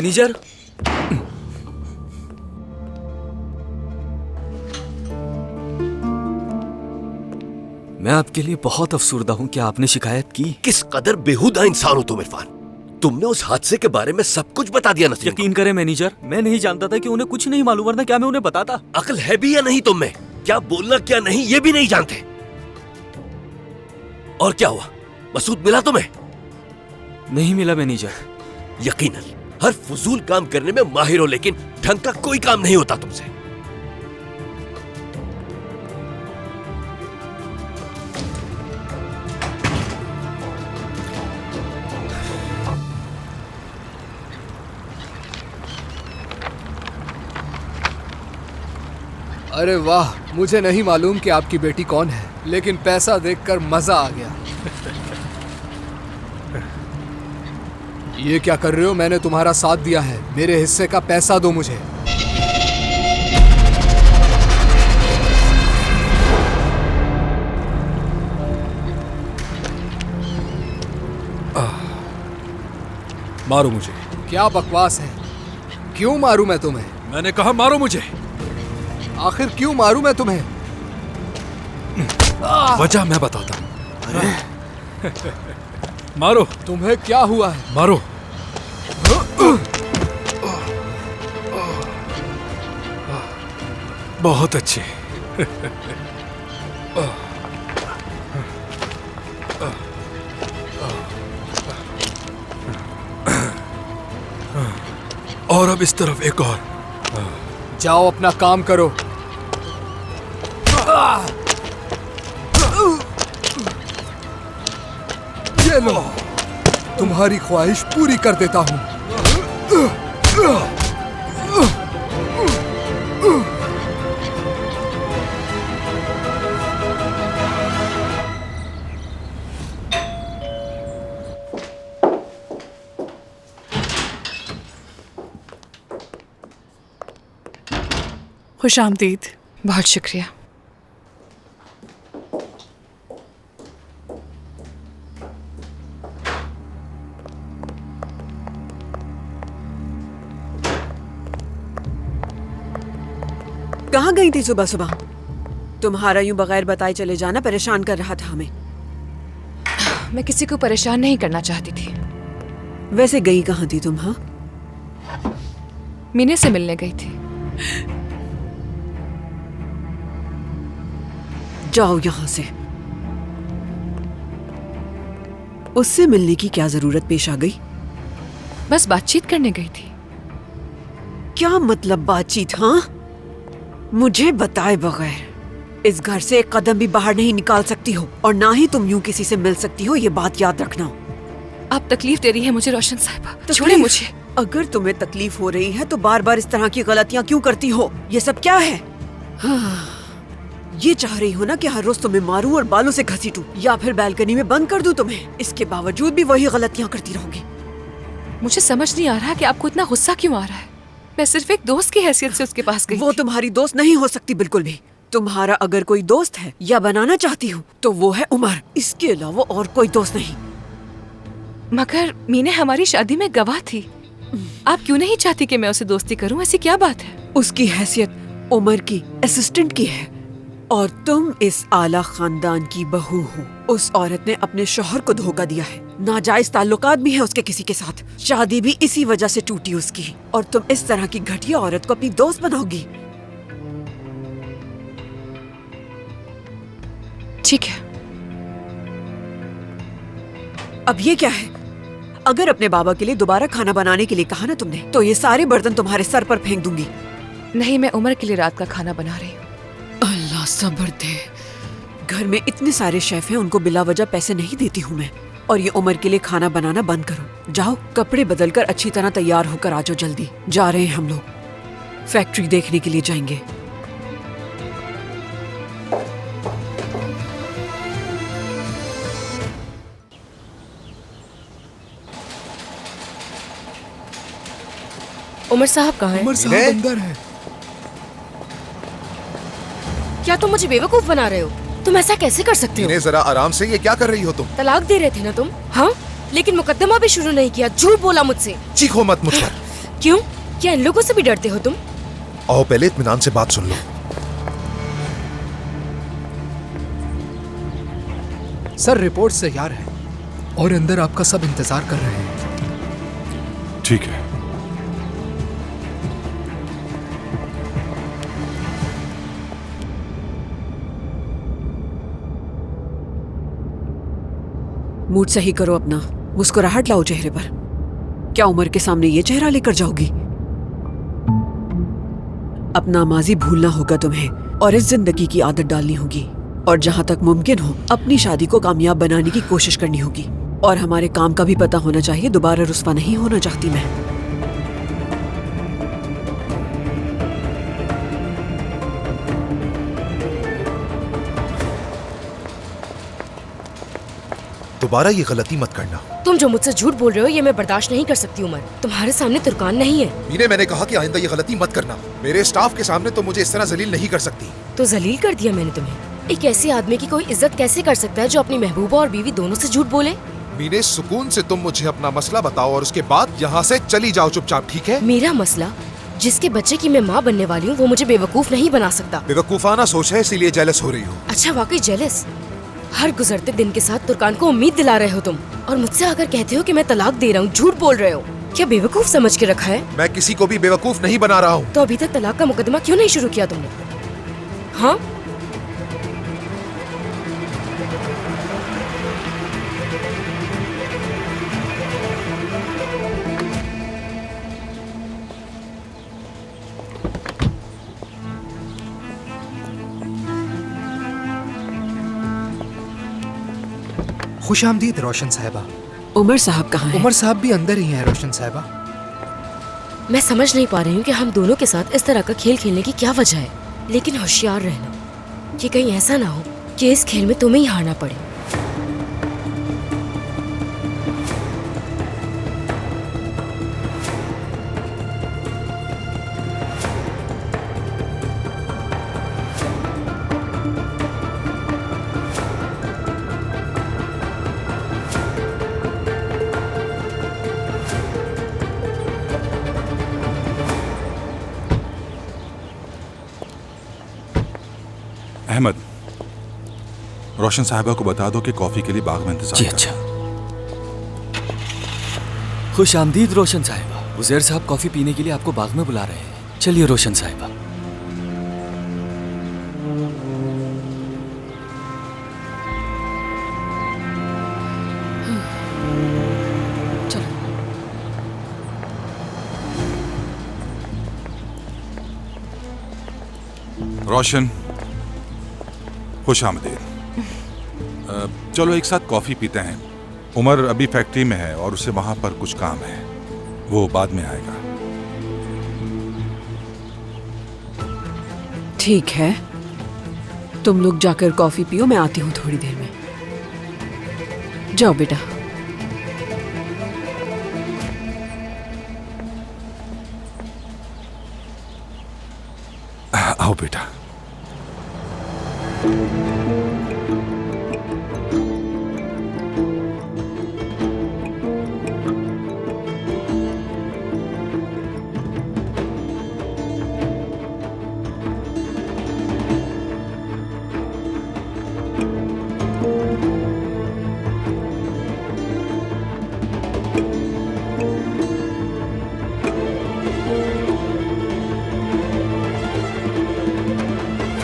Manager, मैं आपके लिए बहुत अफसुर्दा हूँ। क्या आपने शिकायत की? किस कदर बेहुदा इंसान हो तुम इरफान। तुमने उस हादसे के बारे में सब कुछ बता दिया नसीम को। यकीन करें मैनेजर, मैं नहीं जानता था कि उन्हें कुछ नहीं मालूम, वरना क्या मैं उन्हें बताता। अक्ल है भी या नहीं तुम में? क्या बोलना क्या नहीं ये भी नहीं जानते। और क्या हुआ, मसूद मिला तुम्हें? नहीं मिला मैनेजर। यकीनन हर फजूल काम करने में माहिर हो, लेकिन ढंग का कोई काम नहीं होता तुमसे। अरे वाह, मुझे नहीं मालूम कि आपकी बेटी कौन है, लेकिन पैसा देखकर मजा आ गया। ये क्या कर रहे हो? मैंने तुम्हारा साथ दिया है, मेरे हिस्से का पैसा दो मुझे। मारो मुझे। क्या बकवास है? क्यों मारूं मैं तुम्हें? मैंने कहा मारो मुझे। आखिर क्यों मारूं मैं तुम्हें? वजह मैं बताता हूं। मारो। तुम्हें क्या हुआ है? मारो। बहुत अच्छे। और अब इस तरफ एक और। जाओ अपना काम करो। ये लो, तुम्हारी ख्वाहिश पूरी कर देता हूं। खुशामदीद। बहुत शुक्रिया। कहाँ गई थी सुबह सुबह? तुम्हारा यूं बगैर बताए चले जाना परेशान कर रहा था हमें। मैं किसी को परेशान नहीं करना चाहती थी। वैसे गई कहाँ थी तुम? हाँ, मीने से मिलने गई थी। जाओ यहाँ से। उससे मिलने की क्या जरूरत पेश आ गई? बस बातचीत करने गई थी। क्या मतलब बातचीत? हाँ, मुझे बताए बगैर इस घर से एक कदम भी बाहर नहीं निकाल सकती हो, और ना ही तुम यूं किसी से मिल सकती हो, ये बात याद रखना। आप तकलीफ दे रही है मुझे रोशन साहिबा। छोड़े मुझे। अगर तुम्हें तकलीफ हो रही है तो बार बार इस तरह की गलतियां क्यों करती हो? ये सब क्या है? हाँ, ये चाह रही हो ना कि हर रोज तुम्हें मारूं और बालों से घसीटूं, या फिर बालकनी में बंद कर दूं तुम्हें? इसके बावजूद भी वही गलतियां करती रहोगी। मुझे समझ नहीं आ रहा कि आपको इतना गुस्सा क्यों आ रहा है। मैं सिर्फ एक दोस्त की हैसियत से उसके पास गई वो थी। तुम्हारी दोस्त नहीं हो सकती बिल्कुल भी। तुम्हारा अगर कोई दोस्त है या बनाना चाहती हो तो वो है उमर। इसके अलावा और कोई दोस्त नहीं। मगर मीने हमारी शादी में गवाह थी। आप क्यों नहीं चाहती कि मैं उसे दोस्ती करूं? ऐसी क्या बात है? उसकी हैसियत उमर की असिस्टेंट की है, और तुम इस आला खानदान की बहू हो। उस औरत ने अपने शौहर को धोखा दिया है, नाजायज ताल्लुकात भी है उसके किसी के साथ, शादी भी इसी वजह से टूटी उसकी, और तुम इस तरह की घटिया औरत को अपनी दोस्त बनाओगी? ठीक है। अब ये क्या है? अगर अपने बाबा के लिए दोबारा खाना बनाने के लिए कहा ना तुमने, तो ये सारे बर्तन तुम्हारे सर पर फेंक दूंगी। नहीं, मैं उमर के लिए रात का खाना बना रही हूँ। अल्लाह सब्र दे। घर में इतने सारे शेफ हैं, उनको बिला वजह पैसे नहीं देती हूँ मैं। और ये उमर के लिए खाना बनाना बंद करो। जाओ, कपड़े बदलकर अच्छी तरह तैयार होकर आ जाओ। जल्दी जा रहे हैं हम लोग, फैक्ट्री देखने के लिए जाएंगे। उमर साहब कहाँ हैं? उमर साहब अंदर है। क्या तुम मुझे बेवकूफ बना रहे हो? तुम ऐसा कैसे कर सकते हो? जरा आराम से, ये क्या कर रही हो तुम? तलाक दे रहे थे ना तुम? हाँ, लेकिन मुकदमा भी शुरू नहीं किया। झूठ बोला मुझसे। चीखो मत मुझ पर। क्यों? क्या इन लोगों से भी डरते हो तुम? आओ पहले इत्मीनान से बात सुन लो। सर रिपोर्ट तैयार है और अंदर आपका सब इंतजार कर रहे हैं। ठीक है। मूड सही करो अपना, मुस्कुराहट लाओ चेहरे पर। क्या उमर के सामने ये चेहरा लेकर जाओगी? अपना माजी भूलना होगा तुम्हें और इस जिंदगी की आदत डालनी होगी, और जहां तक मुमकिन हो अपनी शादी को कामयाब बनाने की कोशिश करनी होगी। और हमारे काम का भी पता होना चाहिए, दोबारा रुस्वा नहीं होना चाहती मैं। दोबारा ये गलती मत करना। तुम जो मुझसे झूठ बोल रहे हो ये मैं बर्दाश्त नहीं कर सकती उमर। तुम्हारे सामने तुर्कान नहीं है। मीने, मैंने कहा कि आइंदा ये गलती मत करना। मेरे स्टाफ के सामने तो मुझे इस तरह जलील नहीं कर सकती। तो जलील कर दिया मैंने तुम्हें। एक ऐसे आदमी की कोई इज्जत कैसे कर सकता है जो अपनी महबूबा और बीवी दोनों से झूठ बोले? मीने, सुकून से तुम मुझे अपना मसला बताओ और उसके बाद यहाँ से चली जाओ चुपचाप, ठीक है? मेरा मसला? जिसके बच्चे की मैं माँ बनने वाली हूँ वो मुझे बेवकूफ नहीं बना सकता। बेवकूफाना सोच है, इसीलिए जेलस हो रही हो। अच्छा, वाकई जेलस? हर गुजरते दिन के साथ तुर्कान को उम्मीद दिला रहे हो तुम, और मुझसे आकर कहते हो कि मैं तलाक दे रहा हूँ। झूठ बोल रहे हो। क्या बेवकूफ समझ के रखा है? मैं किसी को भी बेवकूफ नहीं बना रहा हूँ। तो अभी तक तलाक का मुकदमा क्यों नहीं शुरू किया तुमने? हाँ, खुश आमदीद रोशन साहिबा। उमर साहब कहाँ हैं? उमर साहब भी अंदर ही हैं रोशन साहिबा। मैं समझ नहीं पा रही हूँ कि हम दोनों के साथ इस तरह का खेल खेलने की क्या वजह है, लेकिन होशियार रहना कि कहीं ऐसा ना हो कि इस खेल में तुम्हें ही हारना पड़े। अहमद, रोशन साहिबा को बता दो कि कॉफी के लिए बाग में इंतजार जी करें। अच्छा। खुश आमदीद रोशन साहिबा। उजैर साहब कॉफी पीने के लिए आपको बाग में बुला रहे हैं। चलिए रोशन साहिबा। रोशन, खुश आमदीद। चलो एक साथ कॉफी पीते हैं। उमर अभी फैक्ट्री में है और उसे वहां पर कुछ काम है, वो बाद में आएगा। ठीक है, तुम लोग जाकर कॉफी पियो, मैं आती हूँ थोड़ी देर में। जाओ बेटा। आओ बेटा।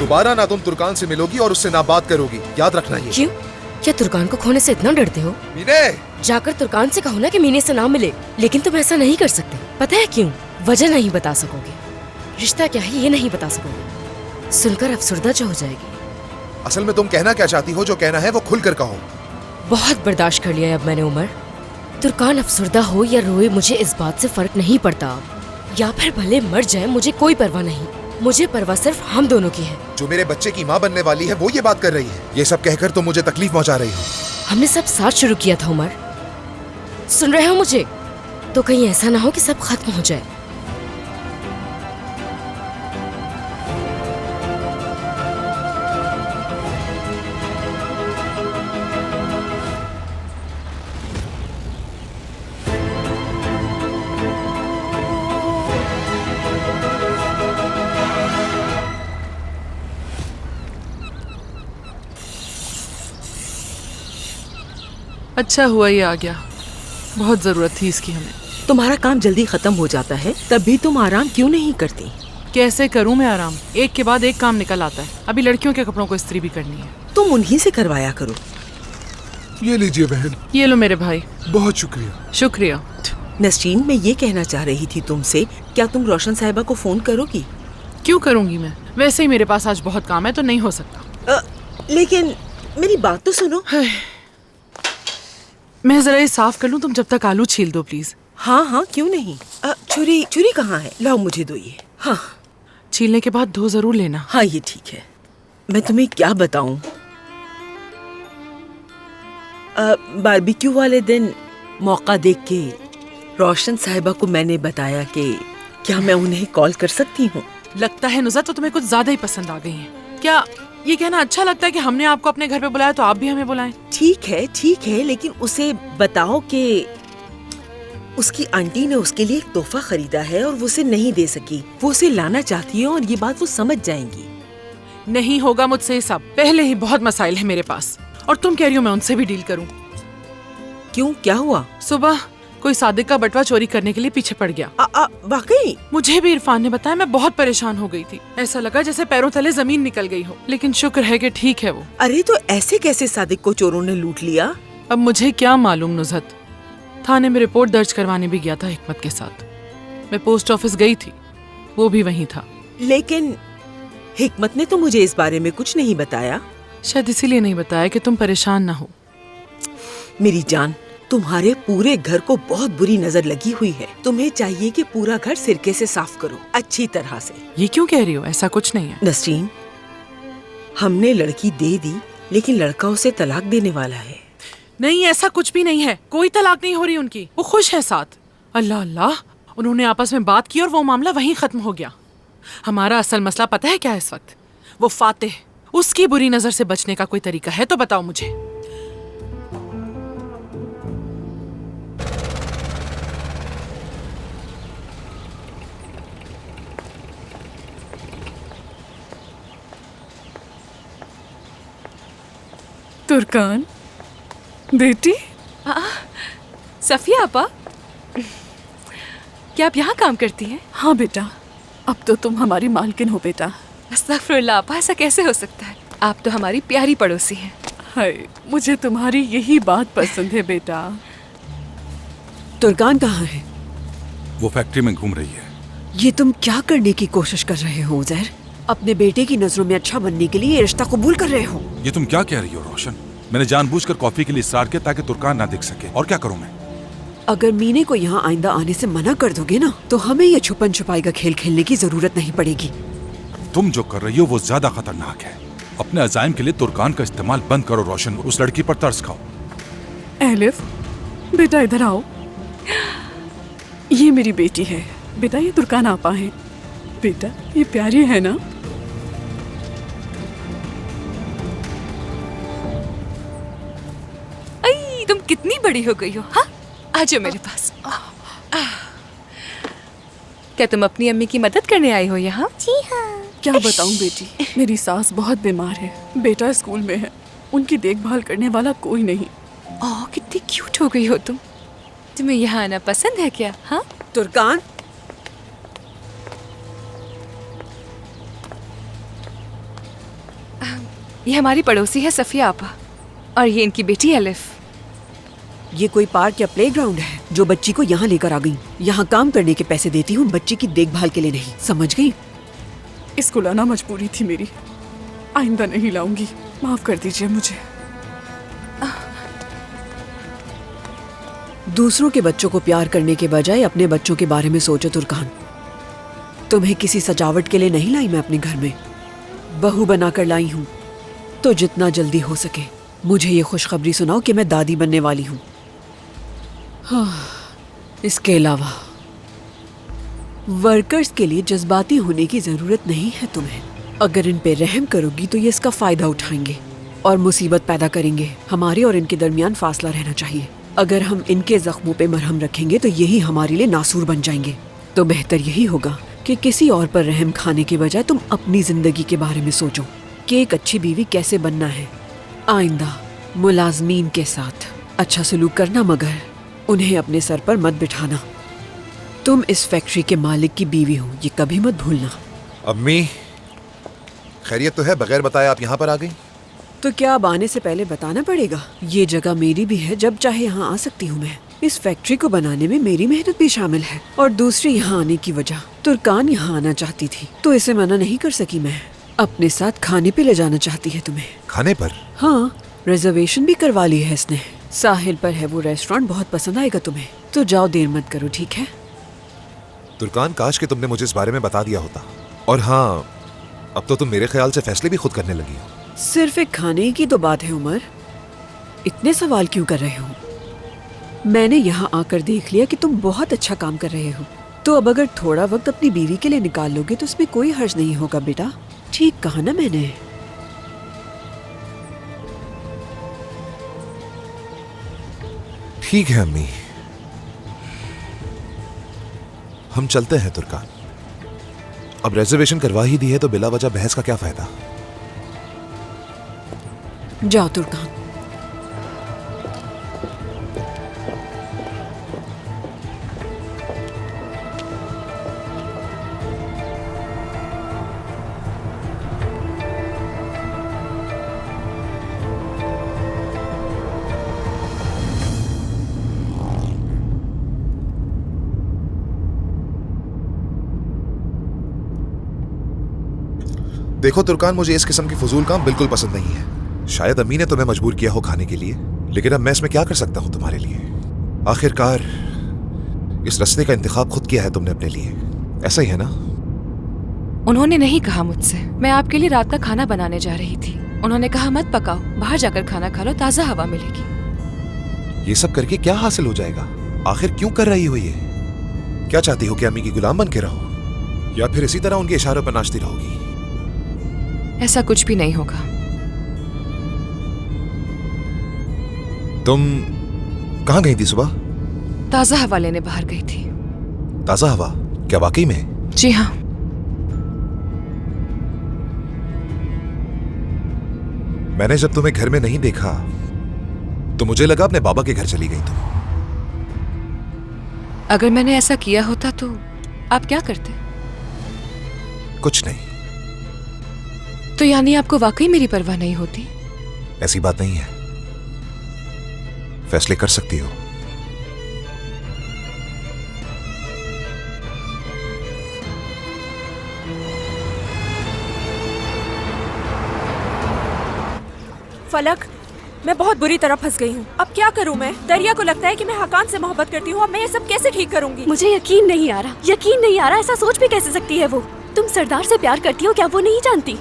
दोबारा ना तुम तुर्कान से मिलोगी और उससे ना बात करोगी, याद रखना ये। क्यों? क्या तुर्कान को खोने से इतना डरते हो? मीने! जाकर तुर्कान से कहो ना कि मीने से ना मिले, लेकिन तुम ऐसा नहीं कर सकते। पता है क्यों? वजह नहीं बता सकोगे। रिश्ता क्या है ये नहीं बता सकोगे। सुनकर अफसरदा जो हो जाएगी। असल में तुम कहना क्या चाहती हो? जो कहना है वो खुलकर कहो। बहुत बर्दाश्त कर लिया है अब मैंने उमर। तुर्कान अफसरदा हो या रोए मुझे इस बात से फर्क नहीं पड़ता। या फिर भले मर जाए मुझे कोई परवाह नहीं। मुझे परवाह सिर्फ हम दोनों की है। जो मेरे बच्चे की माँ बनने वाली है वो ये बात कर रही है। ये सब कहकर तुम मुझे तकलीफ पहुंचा रही हो। हमने सब साथ शुरू किया था उमर, सुन रहे हो मुझे? तो कहीं ऐसा ना हो कि सब खत्म हो जाए। अच्छा हुआ ये आ गया, बहुत जरूरत थी इसकी हमें। तुम्हारा काम जल्दी खत्म हो जाता है, तब भी तुम आराम क्यों नहीं करती? कैसे करूं मैं आराम, एक के बाद एक काम निकल आता है। अभी लड़कियों के कपड़ों को इस्त्री भी करनी है। तुम उन्हीं से करवाया करो। ये लीजिए बहन। ये लो मेरे भाई। बहुत शुक्रिया। शुक्रिया। नसरीन, मैं ये कहना चाह रही थी तुमसे, क्या तुम रोशन साहिबा को फोन करोगी? क्यों करूंगी मैं, वैसे ही मेरे पास आज बहुत काम है तो नहीं हो सकता। लेकिन मेरी बात तो सुनो। मैं जरा ये साफ कर लूं, तुम जब तक आलू छील दो प्लीज। हाँ हाँ क्यों नहीं। छुरी कहाँ है? लाओ मुझे दो ये। हाँ, छीलने के बाद धो जरूर लेना। हाँ ये ठीक है। मैं तुम्हें क्या बताऊं, बारबेक्यू वाले दिन मौका देख के रोशन साहिबा को मैंने बताया कि क्या मैं उन्हें कॉल कर सकती हूँ। लगता है नुज़त तो तुम्हें कुछ ज्यादा ही पसंद आ गई हैं। क्या ये कहना अच्छा लगता है कि हमने आपको अपने घर पे बुलाया तो आप भी हमें बुलाएं? ठीक है, लेकिन उसे बताओ कि उसकी आंटी ने उसके लिए एक तोहफा खरीदा है और वो उसे नहीं दे सकी। वो उसे लाना चाहती है और ये बात वो समझ जाएंगी। नहीं होगा मुझसे ये सब, पहले ही बहुत मसाइल है मेरे पास, और तुम कह रही हो मैं उनसे भी डील करूं। क्यों, क्या हुआ? सुबह कोई सादिक का बटवा चोरी करने के लिए पीछे पड़ गया। वाकई? मुझे भी इरफान ने बताया, मैं बहुत परेशान हो गई थी। ऐसा लगा जैसे पैरों तले जमीन निकल गई हो, लेकिन शुक्र है कि ठीक है वो। अरे तो ऐसे कैसे सादिक को चोरों ने लूट लिया? अब मुझे क्या मालूम नुज़त। थाने में रिपोर्ट दर्ज करवाने भी गया था हिकमत के साथ। मैं पोस्ट ऑफिस गई थी, वो भी वहीं था। लेकिन हिकमत ने तो मुझे इस बारे में कुछ नहीं बताया। शायद इसीलिए नहीं बताया कि तुम परेशान ना हो। मेरी जान, तुम्हारे पूरे घर को बहुत बुरी नजर लगी हुई है। तुम्हें चाहिए कि पूरा घर सिरके से साफ करो, अच्छी तरह से। ये क्यों कह रही हो? ऐसा कुछ नहीं है। नसरीन, हमने लड़की दे दी, लेकिन लड़का उसे तलाक देने वाला है। नहीं, ऐसा कुछ भी नहीं है। कोई तलाक नहीं हो रही उनकी, वो खुश है साथ। अल्लाह अल्लाह, उन्होंने आपस में बात की और वो मामला वहीं खत्म हो गया। हमारा असल मसला पता है क्या है इस वक्त? वो फातिह, उसकी बुरी नजर से बचने का कोई तरीका है तो बताओ मुझे। तुर्कान बेटी। सफिया आपा, क्या आप यहाँ काम करती हैं? हाँ बेटा, अब तो तुम हमारी मालकिन हो बेटा। अस्तगफुरुल्लाह आपा, ऐसा कैसे हो सकता है? आप तो हमारी प्यारी पड़ोसी हैं। हाय, मुझे तुम्हारी यही बात पसंद है बेटा। तुर्कान कहाँ है? वो फैक्ट्री में घूम रही है। ये तुम क्या करने की कोशिश कर रहे हो उज़ैर? अपने बेटे की नजरों में अच्छा बनने के लिए ये रिश्ता कबूल कर रहे हो? ये तुम क्या कह रही हो रोशन? मैंने जानबूझकर कॉफी के लिए इसरार किया ताकि तुर्कान ना दिख सके, और क्या करूं मैं? अगर मीने को यहाँ आइंदा आने से मना कर दोगे ना, तो हमें ये छुपन छुपाई का खेल खेलने की जरूरत नहीं पड़ेगी। तुम जो कर रही हो वो ज्यादा खतरनाक है। अपने अजाइम के लिए तुर्कान का इस्तेमाल बंद करो रोशन, उस लड़की पर तरस खाओ। एलिफ, बेटा इधर आओ। ये मेरी बेटी है बेटा, ये तुर्कान आपा है बेटा, ये प्यारी है ना? तुम कितनी बड़ी हो गई हो। हाँ, आ जाओ मेरे पास। क्या तुम अपनी अम्मी की मदद करने आई हो यहाँ? जी हाँ। क्या बताऊँ बेटी, मेरी सास बहुत बीमार है, बेटा स्कूल में है, उनकी देखभाल करने वाला कोई नहीं। ओह, कितनी क्यूट हो गई हो तुम। तुम्हें यहाँ आना पसंद है क्या? हाँ तुर्कान, ये हमारी पड़ोसी है सफिया आपा, और ये इनकी बेटी एलिफ। ये कोई पार्क या प्लेग्राउंड है जो बच्ची को यहाँ लेकर आ गई। यहाँ काम करने के पैसे देती हूँ, बच्ची की देखभाल के लिए नहीं, समझ गई? इसको लाना मजबूरी थी मेरी, आइंदा नहीं लाऊंगी, माफ कर दीजिए मुझे। दूसरों के बच्चों को प्यार करने के बजाय अपने बच्चों के बारे में सोचो तुर्कान। तुम्हें किसी सजावट के लिए नहीं लाई मैं अपने घर में, बहू बनाकर लाई हूँ। तो जितना जल्दी हो सके मुझे ये खुशखबरी सुनाओ कि मैं दादी बनने वाली हूँ। हाँ, इसके अलावा वर्कर्स के लिए जज्बाती होने की जरूरत नहीं है तुम्हें। अगर इन पे रहम करोगी तो ये इसका फायदा उठाएंगे और मुसीबत पैदा करेंगे। हमारे और इनके दरमियान फासला रहना चाहिए। अगर हम इनके जख्मों पे मरहम रखेंगे तो यही हमारे लिए नासूर बन जाएंगे। तो बेहतर यही होगा कि किसी और पर रहम खाने के बजाय तुम अपनी जिंदगी के बारे में सोचो कि एक अच्छी बीवी कैसे बनना है। आइंदा मुलाजमीन के साथ अच्छा सलूक करना, मगर उन्हें अपने सर पर मत बिठाना। तुम इस फैक्ट्री के मालिक की बीवी हो, ये कभी मत भूलना। अम्मी, खैरियत तो है? बगैर बताए आप यहाँ पर आ गई? तो क्या अब आने से पहले बताना पड़ेगा? ये जगह मेरी भी है, जब चाहे यहाँ आ सकती हूँ मैं। इस फैक्ट्री को बनाने में मेरी मेहनत भी शामिल है। और दूसरी, यहाँ आने की वजह, तुर्कान यहाँ आना चाहती थी तो इसे मना नहीं कर सकी मैं। अपने साथ खाने पे ले जाना चाहती है तुम्हें। खाने पर? हाँ, रिजर्वेशन भी करवा ली है इसने। साहिल पर है वो रेस्टोरेंट, बहुत पसंद आएगा तुम्हें। तो जाओ, देर मत करो, ठीक है? तुर्कान, काश कि तुमने मुझे इस बारे में बता दिया होता। और हाँ, अब तो तुम मेरे ख्याल से फैसले भी खुद करने लगी हो। सिर्फ एक खाने की तो बात है उमर, इतने सवाल क्यों कर रहे हो? मैंने यहाँ आकर देख लिया कि तुम बहुत अच्छा काम कर रहे हो, तो अब अगर थोड़ा वक्त अपनी बीवी के लिए निकाल लोगे तो इसमें कोई हर्ज नहीं होगा बेटा। ठीक कहा ना मैंने? ठीक है अम्मी, हम चलते हैं तुर्कान। अब रिजर्वेशन करवा ही दी है तो बिला वजह बहस का क्या फायदा। जाओ तुर्कान। देखो तुर्कान, मुझे इस किस्म की फजूल काम बिल्कुल पसंद नहीं है। शायद अम्मी ने तुम्हें मजबूर किया हो खाने के लिए, लेकिन अब मैं इसमें क्या कर सकता हूं तुम्हारे लिए? आखिरकार इस रास्ते का इंतखाब खुद किया है तुमने अपने लिए, ऐसा ही है ना? उन्होंने नहीं कहा मुझसे। मैं आपके लिए रात का खाना बनाने जा रही थी। उन्होंने कहा मत पकाओ, बाहर जाकर खाना खा लो, ताज़ा हवा मिलेगी। ये सब करके क्या हासिल हो जाएगा? आखिर क्यों कर रही हो ये? क्या चाहती हो कि अम्मी की गुलाम बन के रहो, या फिर इसी तरह उनके इशारों पर नाचती रहोगी? ऐसा कुछ भी नहीं होगा। तुम कहाँ गई थी सुबह? ताज़ा हवा लेने बाहर गई थी। ताज़ा हवा? क्या वाकई में? जी हाँ। मैंने जब तुम्हें घर में नहीं देखा तो मुझे लगा अपने बाबा के घर चली गई तुम। अगर मैंने ऐसा किया होता तो आप क्या करते? कुछ नहीं। तो यानी आपको वाकई मेरी परवाह नहीं होती? ऐसी बात नहीं है, फैसले कर सकती हो। फलक, मैं बहुत बुरी तरह फंस गई हूँ। अब क्या करूँ मैं? दरिया को लगता है कि मैं हकान से मोहब्बत करती हूँ। अब मैं ये सब कैसे ठीक करूँगी? मुझे यकीन नहीं आ रहा, ऐसा सोच भी कैसे सकती है वो? तुम सरदार से प्यार करती हो, क्या वो नहीं जानती?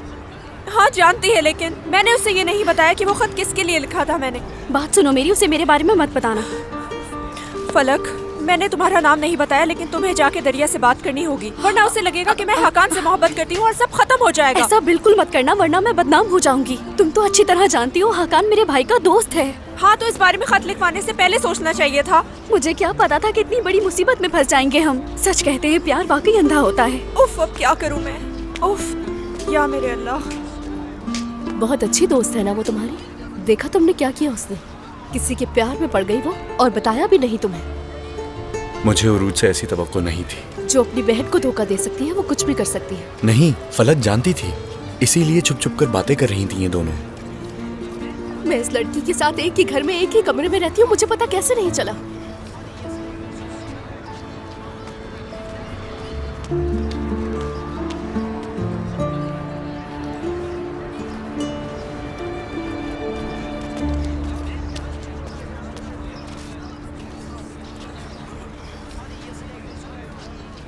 हाँ जानती है, लेकिन मैंने उससे ये नहीं बताया कि वो खत किसके लिए लिखा था। मैंने बात सुनो मेरी, उसे मेरे बारे में मत बताना। फलक, मैंने तुम्हारा नाम नहीं बताया, लेकिन तुम्हें जाके दरिया से बात करनी होगी, वरना उसे लगेगा कि मैं हकान से मोहब्बत करती हूँ और सब खत्म हो जाएगा। ऐसा बिल्कुल मत करना, वरना मैं बदनाम हो जाऊंगी। तुम तो अच्छी तरह जानती हो हकान मेरे भाई का दोस्त है। हाँ, तो इस बारे में खत लिखवाने से पहले सोचना चाहिए था। मुझे क्या पता था कि इतनी बड़ी मुसीबत में फंस जाएंगे हम। सच कहते हैं प्यार वाकई अंधा होता है। उफ, अब क्या करूँ मैं? उफ, या मेरे अल्लाह। बहुत अच्छी दोस्त है ना वो तुम्हारी? देखा तुमने क्या किया उसने? किसी के प्यार में पड़ गई वो, और बताया भी नहीं तुम्हें। मुझे उरूज से ऐसी तवक्को नहीं थी। जो अपनी बहन को धोखा दे सकती है वो कुछ भी कर सकती है। नहीं, फलक जानती थी, इसीलिए छुप छुप कर बातें कर रही थी ये दोनों। मैं इस लड़की के साथ एक ही घर में एक ही कमरे में रहती हूँ, मुझे पता कैसे नहीं चला?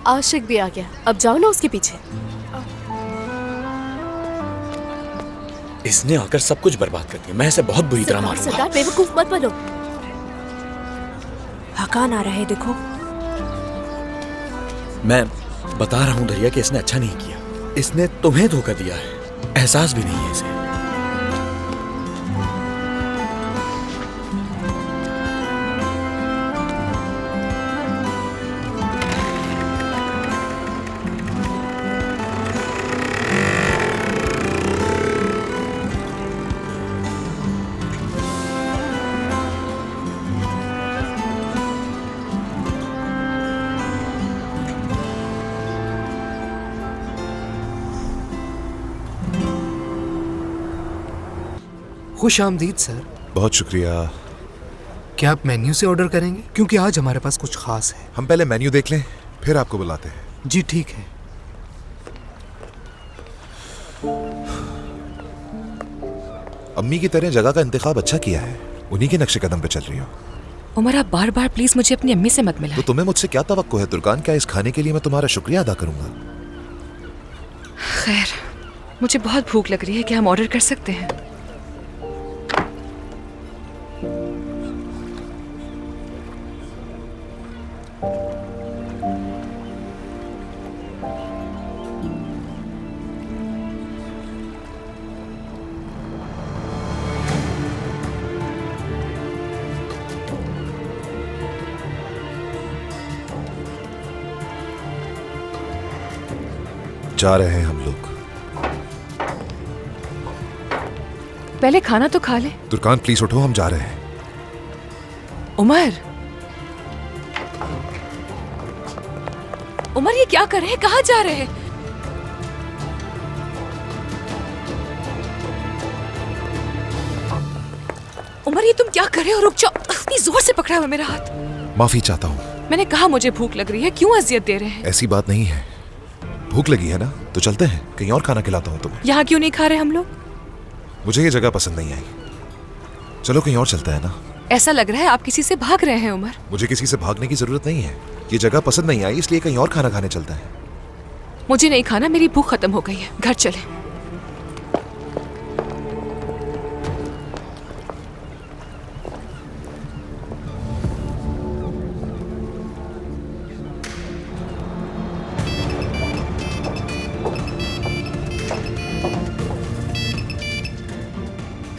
आशिक भी आ गया, अब जाओ ना उसके पीछे। इसने आकर सब कुछ बर्बाद कर दिया। मैं इसे बहुत बुरी तरह मारूंगा। सरदार बेवकूफ मत बनो। हकान आ रहा है, देखो। मैं बता रहा हूँ दरिया कि इसने अच्छा नहीं किया। इसने तुम्हें धोखा दिया है, एहसास भी नहीं है इसे। खुश आमदीद सर। बहुत शुक्रिया। क्या आप मेन्यू से ऑर्डर करेंगे, क्योंकि आज हमारे पास कुछ खास है। हम पहले मेन्यू देख लें, फिर आपको बुलाते हैं। जी ठीक है। अम्मी की तरह जगह का इंतखाब अच्छा किया है, उन्हीं के नक्शे कदम पे चल रही हो। उमर, आप बार बार प्लीज मुझे अपनी अम्मी से मत मिलाएं। तो तुम्हें मुझसे क्या तवक्को है तुर्कान? क्या इस खाने के लिए मैं तुम्हारा शुक्रिया अदा करूंगा? खैर, मुझे बहुत भूख लग रही है, क्या हम ऑर्डर कर सकते हैं? जा रहे हैं हम लोग। पहले खाना तो खा ले। तुर्कान प्लीज उठो, हम जा रहे हैं। उमर, उमर ये क्या कर रहे हैं? कहाँ जा रहे हैं? उमर ये तुम क्या कर रहे हो? रुक जाओ, इतनी जोर से पकड़ा हुआ मेरा हाथ। माफी चाहता हूँ। मैंने कहा मुझे भूख लग रही है, क्यों अजियत दे रहे हैं? ऐसी बात नहीं है, भूख लगी है ना तो चलते हैं, कहीं और खाना खिलाता हूँ तुम्हें। यहाँ क्यों नहीं खा रहे हम लोग? मुझे ये जगह पसंद नहीं आई, चलो कहीं और चलते हैं ना। ऐसा लग रहा है आप किसी से भाग रहे हैं उमर। मुझे किसी से भागने की जरूरत नहीं है, ये जगह पसंद नहीं आई इसलिए कहीं और खाना खाने चलते हैं। मुझे नहीं खाना, मेरी भूख खत्म हो गई है, घर चले।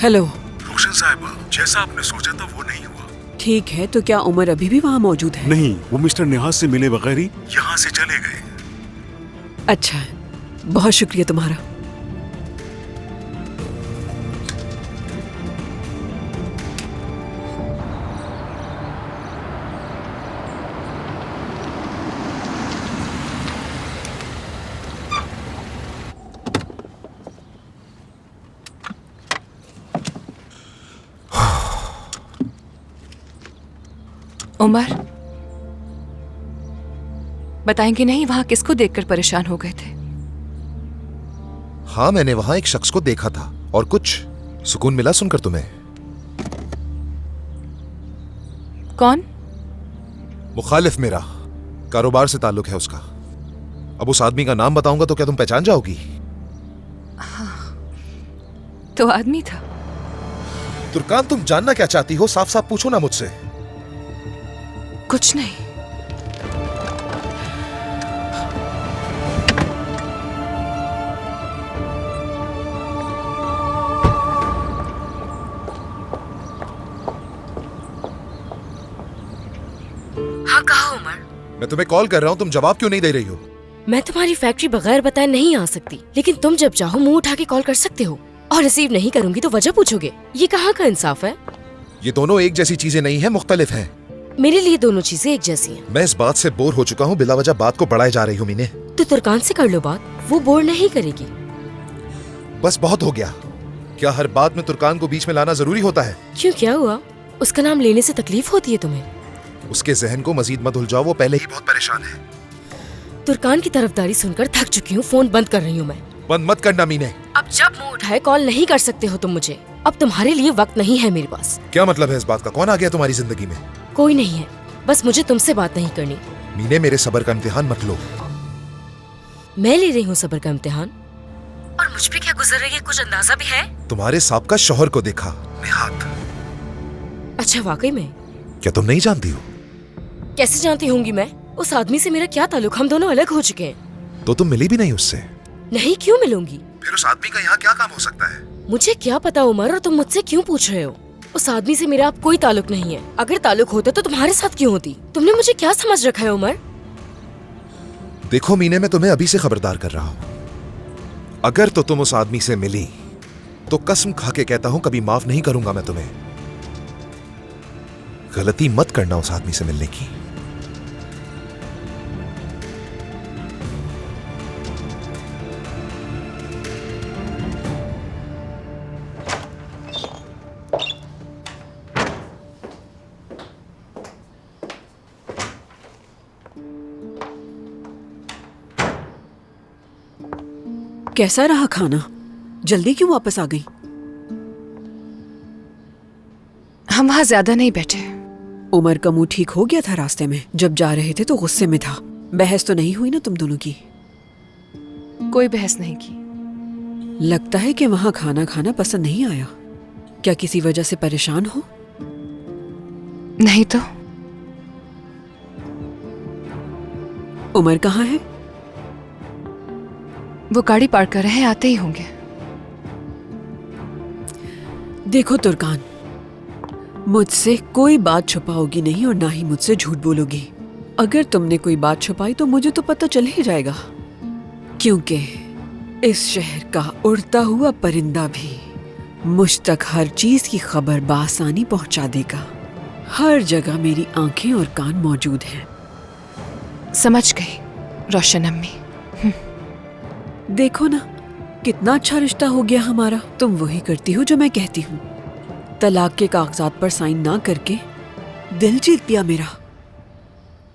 हेलो रोशन साहिबा, जैसा आपने सोचा था वो नहीं हुआ। ठीक है, तो क्या उमर अभी भी वहाँ मौजूद है? नहीं, वो मिस्टर निहाज से मिले बगैर ही यहाँ से चले गए। अच्छा है, बहुत शुक्रिया तुम्हारा। उमर, बताएंगे नहीं वहां किसको देखकर परेशान हो गए थे? हाँ, मैंने वहां एक शख्स को देखा था और कुछ सुकून मिला सुनकर तुम्हें। कौन? मुखालिफ मेरा, कारोबार से ताल्लुक है उसका। अब उस आदमी का नाम बताऊंगा तो क्या तुम पहचान जाओगी? हाँ, तो आदमी था। तुर्कान, तुम जानना क्या चाहती हो? साफ साफ पूछो ना मुझसे। कुछ नहीं। हाँ, कहा उमर। मैं तुम्हें कॉल कर रहा हूँ, तुम जवाब क्यों नहीं दे रही हो? मैं तुम्हारी फैक्ट्री बगैर बताए नहीं आ सकती, लेकिन तुम जब चाहो मुंह उठा के कॉल कर सकते हो, और रिसीव नहीं करूंगी तो वजह पूछोगे। ये कहाँ का इंसाफ है? ये दोनों एक जैसी चीजें नहीं है, मुख्तलिफ हैं। मेरे लिए दोनों चीजें एक जैसी हैं। मैं इस बात से बोर हो चुका हूँ, बिला वजह बात को बढ़ाए जा रही हूँ मीने। तो तुर्कान से कर लो बात, वो बोर नहीं करेगी। बस बहुत हो गया। क्या हर बात में तुर्कान को बीच में लाना जरूरी होता है? क्यों, क्या हुआ? उसका नाम लेने से तकलीफ होती है तुम्हें? उसके जहन को मजीद मत उलझाओ, वो पहले ही बहुत परेशान है। तुर्कान की तरफदारी सुनकर थक चुकी हूँ, फोन बंद कर रही हूँ मैं। बंद मत करना मीने। अब जब मुंह उठाए कॉल नहीं कर सकते हो तुम मुझे। अब तुम्हारे लिए वक्त नहीं है मेरे पास। क्या मतलब है इस बात का? कौन आ गया तुम्हारी जिंदगी में? कोई नहीं है, बस मुझे तुमसे बात नहीं करनी। मीने, मेरे सब्र का इम्तिहान मत लो। मैं ले रही हूँ सब्र का इम्तिहान, और मुझ पे क्या गुजर रही है कुछ अंदाजा भी है? तुम्हारे साबका शौहर को देखा निहात। अच्छा, वाकई में? क्या तुम नहीं जानती हो? कैसे जानती होंगी मैं? उस आदमी से मेरा क्या ताल्लुक? हम दोनों अलग हो चुके हैं। तो तुम मिली भी नहीं उससे? नहीं, क्यों मिलूंगी? फिर उस आदमी का यहाँ क्या काम हो सकता है? मुझे क्या पता उमर, और तुम मुझसे क्यों पूछ रहे हो? उस आदमी से मेरा अब कोई ताल्लुक नहीं है। अगर ताल्लुक होता तो तुम्हारे साथ क्यों होती? तुमने मुझे क्या समझ रखा है उमर? देखो मीने, मैं तुम्हें अभी से खबरदार कर रहा हूँ, अगर तो तुम उस आदमी से मिली तो कसम खा के कहता हूँ कभी माफ नहीं करूंगा मैं तुम्हें। गलती मत करना उस आदमी से मिलने की। कैसा रहा खाना? जल्दी क्यों वापस आ गई? हम वहाँ ज्यादा नहीं बैठे। उमर का मुंह ठीक हो गया था रास्ते में? जब जा रहे थे तो गुस्से में था। बहस तो नहीं हुई ना तुम दोनों की? कोई बहस नहीं की। लगता है कि वहाँ खाना खाना पसंद नहीं आया। क्या किसी वजह से परेशान हो? नहीं तो। उमर कहाँ है? वो गाड़ी पार्क कर रहे हैं, आते ही होंगे। देखो तुर्कान, मुझसे कोई बात छुपाओगी नहीं और ना ही मुझसे झूठ बोलोगी। अगर तुमने कोई बात छुपाई तो मुझे तो पता चल ही जाएगा, क्योंकि इस शहर का उड़ता हुआ परिंदा भी मुझ तक हर चीज की खबर बआसानी पहुंचा देगा। हर जगह मेरी आंखें और कान मौजूद हैं। समझ गई रोशन अम्मी। देखो ना कितना अच्छा रिश्ता हो गया हमारा। तुम वही करती हो जो मैं कहती हूँ। तलाक के कागजात पर साइन ना करके दिल जीत लिया मेरा।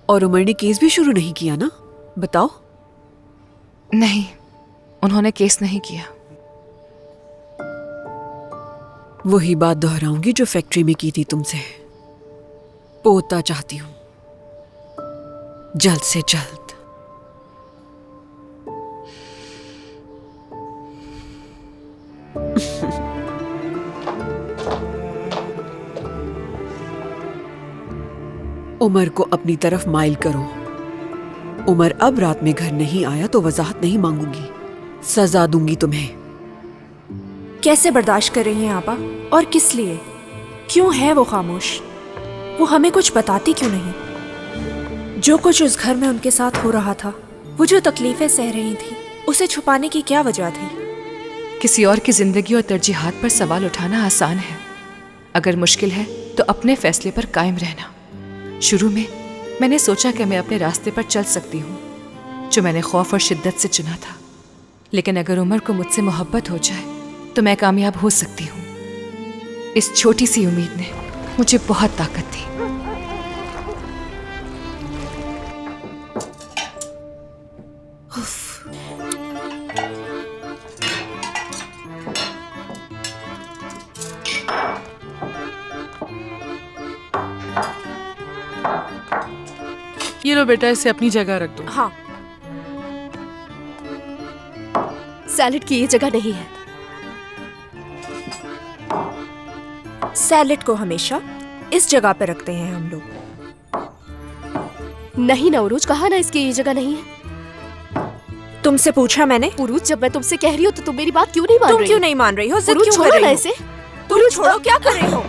और उमर ने केस भी शुरू नहीं किया ना? बताओ। नहीं, उन्होंने केस नहीं किया। वही बात दोहराऊंगी जो फैक्ट्री में की थी तुमसे। पोता चाहती हूँ, जल्द से जल्द। उमर को अपनी तरफ माइल करो। उमर अब रात में घर नहीं आया तो वजाहत नहीं मांगूंगी, सजा दूंगी तुम्हें। कैसे बर्दाश्त कर रही हैं आपा? और किस लिए? क्यों है वो खामोश? वो हमें कुछ बताती क्यों नहीं? जो कुछ उस घर में उनके साथ हो रहा था, वो जो तकलीफें सह रही थी, उसे छुपाने की क्या वजह थी? किसी और की जिंदगी और तरजीहात पर सवाल उठाना आसान है। अगर मुश्किल है तो अपने फैसले पर कायम रहना। शुरू में मैंने सोचा कि मैं अपने रास्ते पर चल सकती हूँ, जो मैंने खौफ और शिद्दत से चुना था। लेकिन अगर उमर को मुझसे मोहब्बत हो जाए तो मैं कामयाब हो सकती हूँ। इस छोटी सी उम्मीद ने मुझे बहुत ताकत दी। ये लो बेटा, इसे अपनी जगह रख दो। हाँ। सैलेड की ये जगह नहीं है। सैलेड को हमेशा इस जगह पे रखते हैं हम लोग। नहीं ना उरूज, कहा ना इसकी ये जगह नहीं है। तुमसे पूछा मैंने। उरूज, जब मैं तुमसे कह रही हूँ तो तुम मेरी बात क्यों नहीं मान रही? तुम क्यों नहीं मान रही हो? जिद क्यों छोड़ो कर रही ना हो? इसे। तुम छोड़ो, क्या कर रही हो?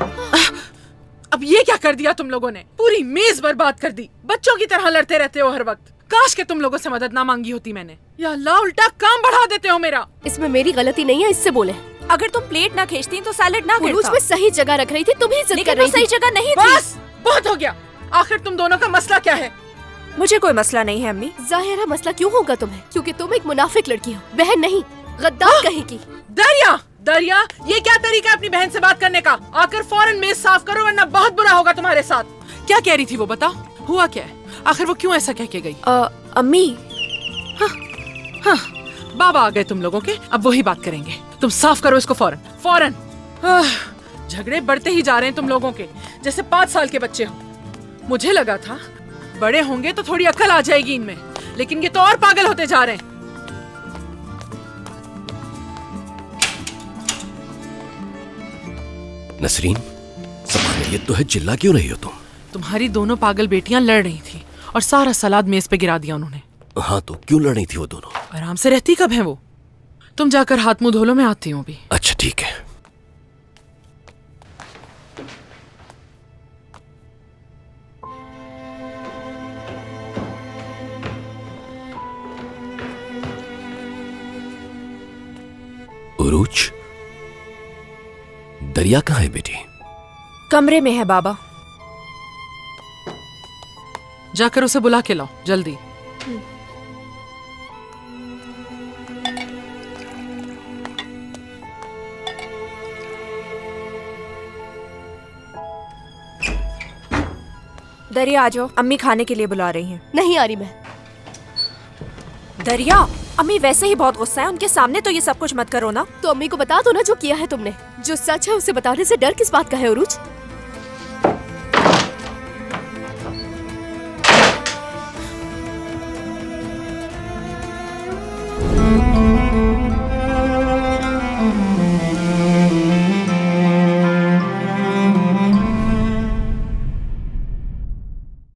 अब ये क्या कर दिया तुम लोगों ने? पूरी मेज बर्बाद कर दी। बच्चों की तरह लड़ते रहते हो हर वक्त। काश के तुम लोगों से मदद ना मांगी होती मैंने। या अल्लाह, उल्टा काम बढ़ा देते हो मेरा। इसमें मेरी गलती नहीं है, इससे बोले। अगर तुम प्लेट ना खींचती तो सैलेड ना उरूज गिरता। में सही जगह रख रही थी, तुम ही जिद कर रही थी। सही जगह नहीं थी। बस बहुत हो गया। आखिर तुम दोनों का मसला क्या है? मुझे कोई मसला नहीं है अम्मी। जाहिर है मसला क्यों होगा तुम्हें, क्योंकि तुम एक मुनाफिक लड़की हो, बहन नहीं गद्दार कहेगी। दरिया, दरिया, ये क्या तरीका है अपनी बहन से बात करने का? आकर फौरन मेज साफ करो वरना बहुत बुरा होगा तुम्हारे साथ। क्या कह रही थी वो, बताओ। हुआ क्या है? आखिर वो क्यों ऐसा कह के गई? अम्मी। हाँ, बाबा आ गए तुम लोगों के, अब वही बात करेंगे। तुम साफ करो इसको फौरन, फौरन। झगड़े बढ़ते ही जा रहे हैं तुम लोगों के, जैसे 5 साल के बच्चे हो। मुझे लगा था बड़े होंगे तो थोड़ी अकल आ जाएगी इनमें, लेकिन ये तो और पागल होते जा रहे हैं। नसरीन, सब खैरियत तो है? चिल्ला क्यों रही हो तुम? तुम्हारी दोनों पागल बेटियां लड़ रही थी और सारा सलाद मेज पे गिरा दिया उन्होंने। हाँ, तो क्यों लड़ रही थी वो दोनों? आराम से रहती कब है वो? तुम जाकर हाथ मुंह धो लो, मैं आती हूँ अभी। अच्छा ठीक है। उरूज, दरिया कहाँ है बेटी? कमरे में है बाबा। जाकर उसे बुला के लाओ जल्दी। दरिया आ जाओ, अम्मी खाने के लिए बुला रही हैं। नहीं आ रही मैं। दरिया अम्मी वैसे ही बहुत गुस्सा है, उनके सामने तो ये सब कुछ मत करो ना। तो अम्मी को बता दो ना जो किया है तुमने। जो सच है उसे बताने से डर किस बात का है उरूज?